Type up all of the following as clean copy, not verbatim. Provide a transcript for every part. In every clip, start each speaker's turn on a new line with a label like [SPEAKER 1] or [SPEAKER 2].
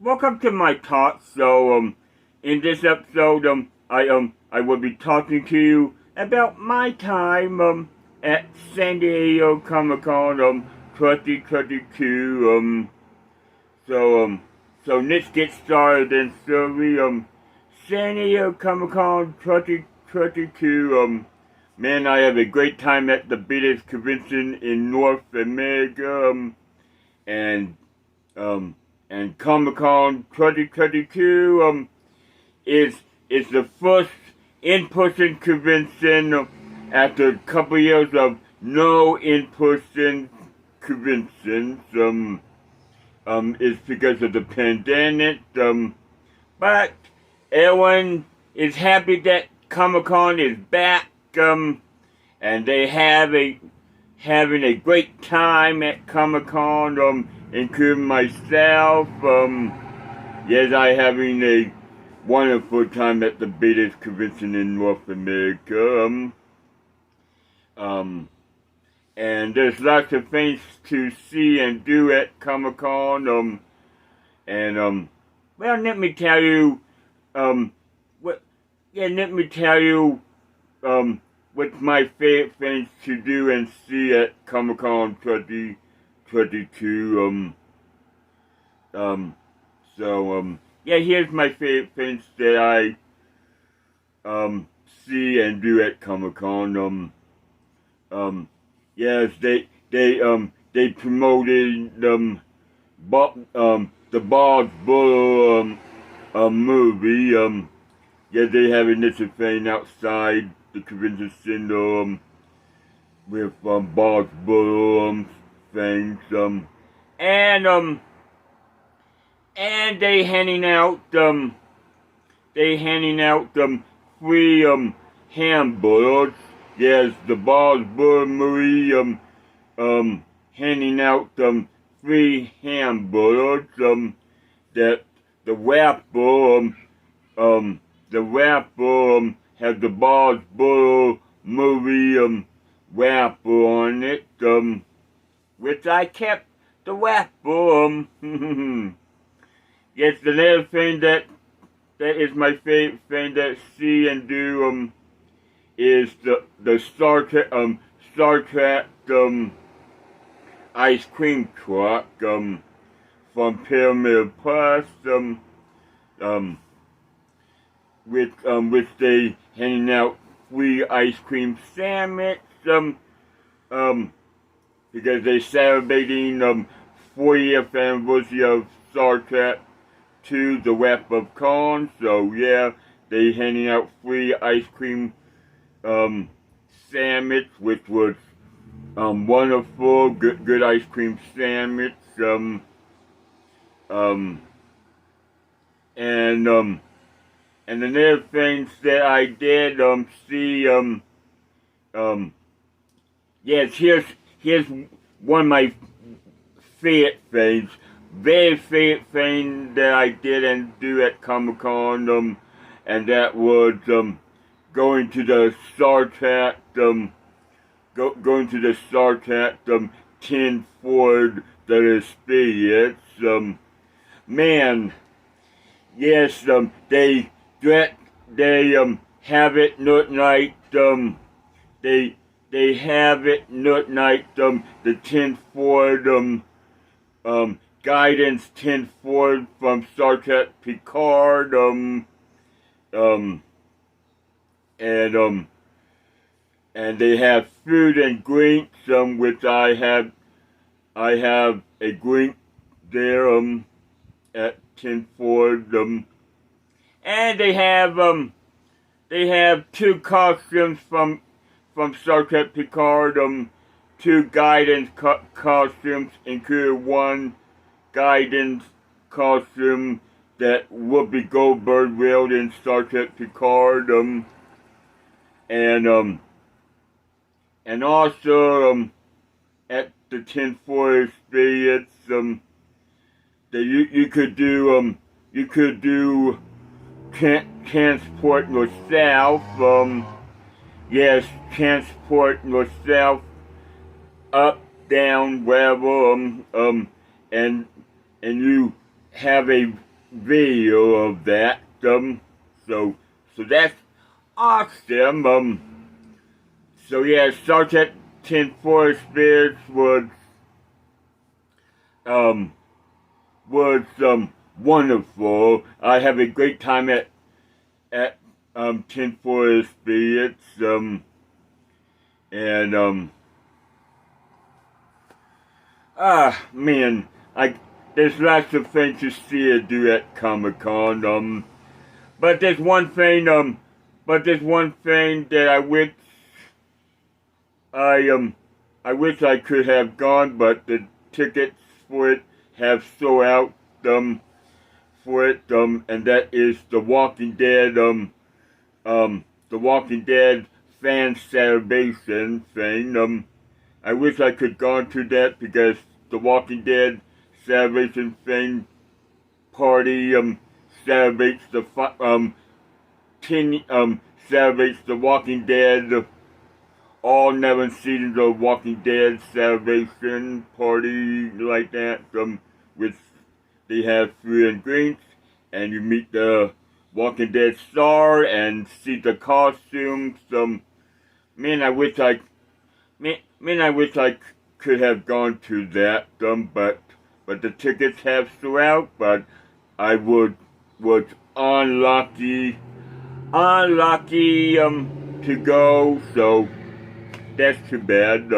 [SPEAKER 1] welcome to my talk. In this episode, I will be talking to you about my time, at San Diego Comic Con, 2022, so let's get started then, San Diego Comic Con 2022, man, I have a great time at the biggest convention in North America, and, um, and Comic Con 2022 is the first in-person convention after a couple years of no in-person conventions. It's because of the pandemic. But everyone is happy that Comic Con is back. And they having a great time at Comic Con. Including myself. Yes, I having a wonderful time at the biggest convention in North America. And there's lots of things to see and do at Comic Con. Well, let me tell you, what's my favorite things to do and see at Comic Con 2022. Here's my favorite things that I, see and do at Comic Con. Yes, they promoted, the Bob's Burger, movie. They have this thing outside the convention center, with, Bob's Burger, things, and they handing out free hamburgers. Yes, the Bob's Burger movie handing out free hamburgers. That the wrapper has the Bob's Burger movie wrapper on it. Which I kept the wrapper. Yes, another thing that is my favorite thing to see and do is the Star Trek ice cream truck from Pyramid Plus, which they handing out free ice cream sandwich because they celebrating 40th anniversary of Star Trek to the Wrath of Khan. So yeah, they handing out free ice cream sandwich, which was wonderful, good ice cream sandwich. And another things that I did see yes, here's one of my favorite things. Very favorite thing that I did and do at Comic Con, and that was going to the Star Trek, going to the Star Trek 10 Ford the Experience. Man, yes, they have it at night. They have it at night. The 10 Ford Guidance 10 Ford from Star Trek Picard, and they have food and drinks, which I have a drink there, at 10 Ford, and they have two costumes from Star Trek Picard, two Guidance costumes, including one Guidance costume that Whoopi Goldberg wore in Star Trek Picard, and also at the 10 Ford Experience, that you could do transport yourself. Yes, transport yourself up, down, wherever, and you have a video of that. So that's awesome. So yeah, Sergeant Tin Forest Bears was wonderful. I have a great time at Tin Forest Bears, and man, there's lots of things to see and do at Comic-Con. But there's one thing that I wish I could have gone, but the tickets for it have sold out, and that is the Walking Dead, fan celebration thing. I wish I could gone to that because the Walking Dead celebration thing party, celebrates the, celebrates the Walking Dead, all 11 seasons of Walking Dead celebration party like that, which they have food and drinks, and you meet the Walking Dead star and see the costumes. Man, I wish I could have gone to that. But the tickets have sold out. But I was unlucky to go. So that's too bad.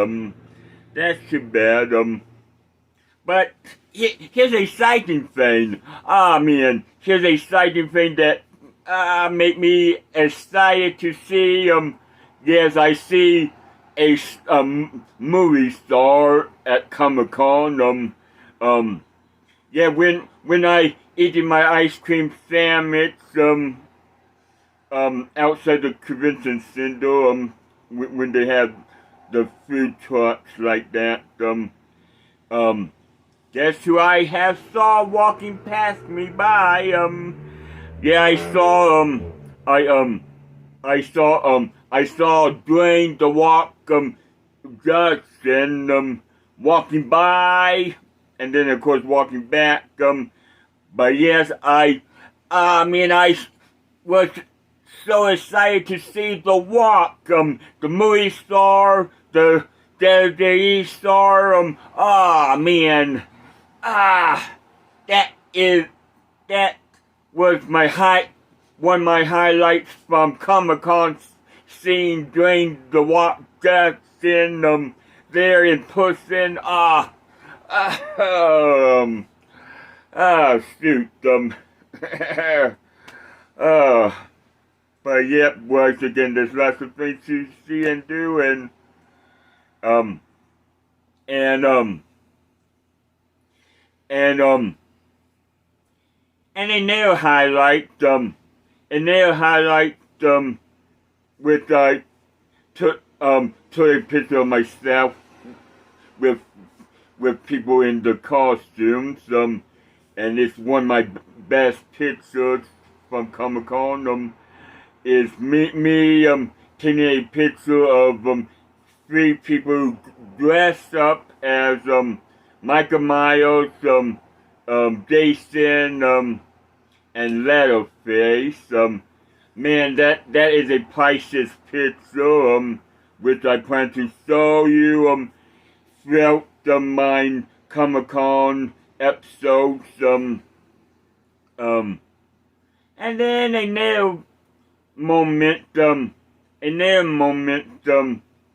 [SPEAKER 1] But here's a exciting thing. Man, here's a exciting thing that make me excited to see. Yes, I see a movie star at Comic-Con. Yeah, when I eating my ice cream sandwich outside the convention center, when they have the food trucks like that, guess who I have saw walking past me by? Yeah, I saw Dwayne The Rock Johnson walking by, and then of course walking back. But yes, I was so excited to see The Rock, the movie star, the WWE star. Man. That was one of my highlights from Comic-Con, seeing Dwayne The Rock Johnson, there in person. Shoot, but yep, once again, there's lots of things to see and do, and another highlight, which I took a picture of myself with people in the costumes, and it's one of my best pictures from Comic-Con, is me taking a picture of 3 people dressed up as Michael Myers, Jason, and Leatherface. Man, that is a priceless picture, which I plan to show you throughout my Comic-Con episodes. And then another moment,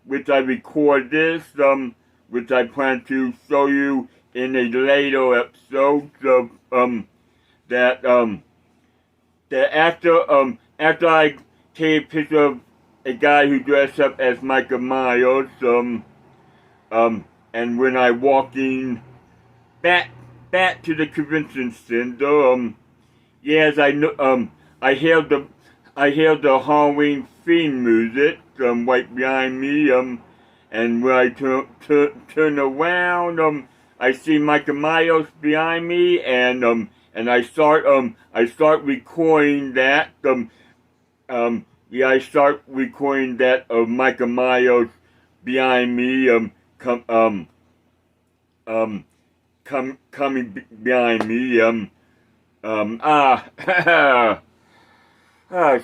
[SPEAKER 1] which I record this, which I plan to show you in a later episode, that after I take a picture of a guy who dressed up as Michael Myers, and when I walking back to the convention center, yes, I hear the Halloween theme music right behind me, and when I turn around, I see Michael Myers behind me, and I start recording that. I start recording that of Michael Myers behind me, coming behind me,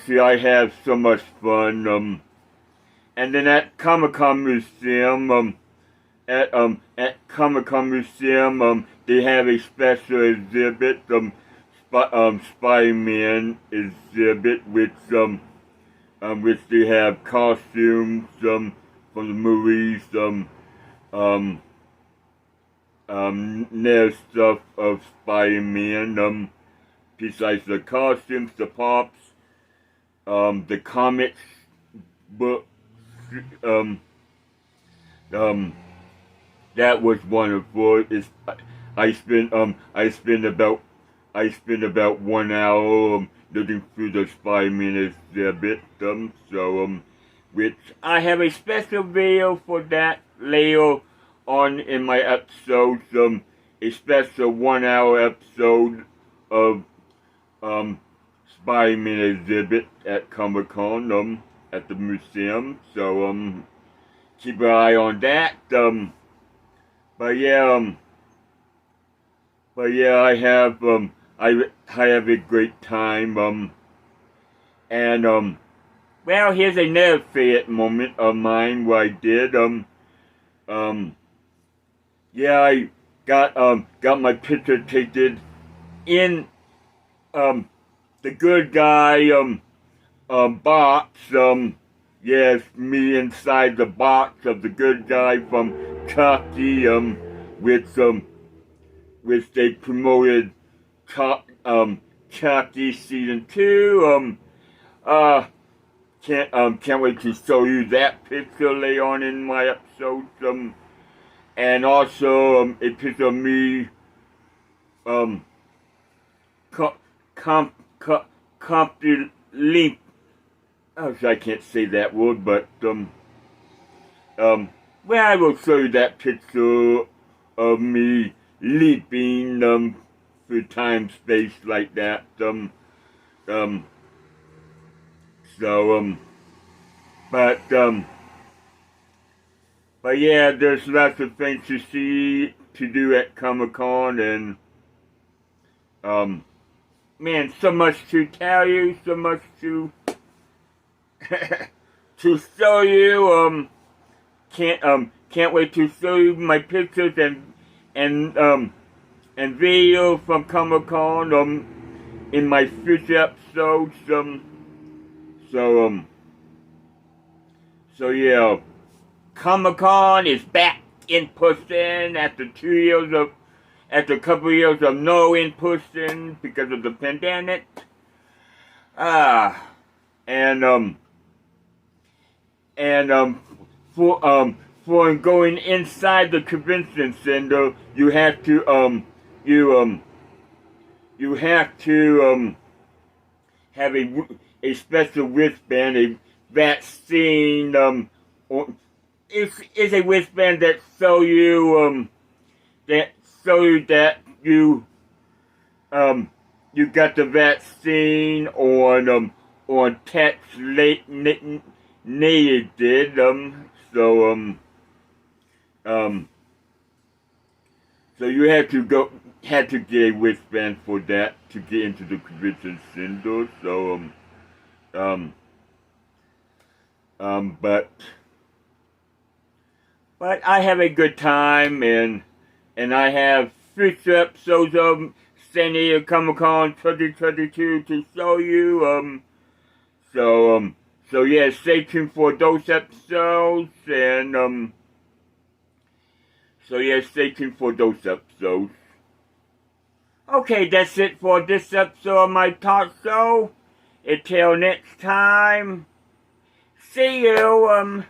[SPEAKER 1] see, I have so much fun, and then at Comic-Con Museum, at Comic-Con Museum, they have a special exhibit, Spider-Man exhibit, which they have costumes, from the movies, there's stuff of Spider-Man, besides the costumes, the pops, the comics, books, that was wonderful. I spent about 1 hour looking through the Spider-Man exhibit, which I have a special video for that later on in my episodes, a special 1 hour episode of Spider-Man exhibit at Comic-Con, at the museum, so keep an eye on that, but yeah, I have a great time, and well, here's another favorite moment of mine where I did, yeah, I got my picture taken in, the good guy, box, yes, me inside the box of the good guy from Chucky, which they promoted, Chucky season 2, can't wait to show you that picture later on in my episodes, and also, a picture of me, complete, I can't say that word, but, well, I will show you that picture of me leaping, through time, space, like that, but yeah, there's lots of things to do at Comic-Con, and, man, so much to tell you, so much to to show you, can't wait to show you my pictures and video from Comic-Con, in my future episodes, so yeah, Comic-Con is back in person after a couple years of no in person because of the pandemic. For going inside the convention center, you have to have a special wristband, a vaccine, or it's a wristband that show you that you got the vaccine on text late did, so you had to get a wristband for that to get into the convention center, but I have a good time, and I have future episodes of San Diego Comic-Con 2022 to show you, so yeah, stay tuned for those episodes, and, Okay, that's it for this episode of my talk show. Until next time, see you,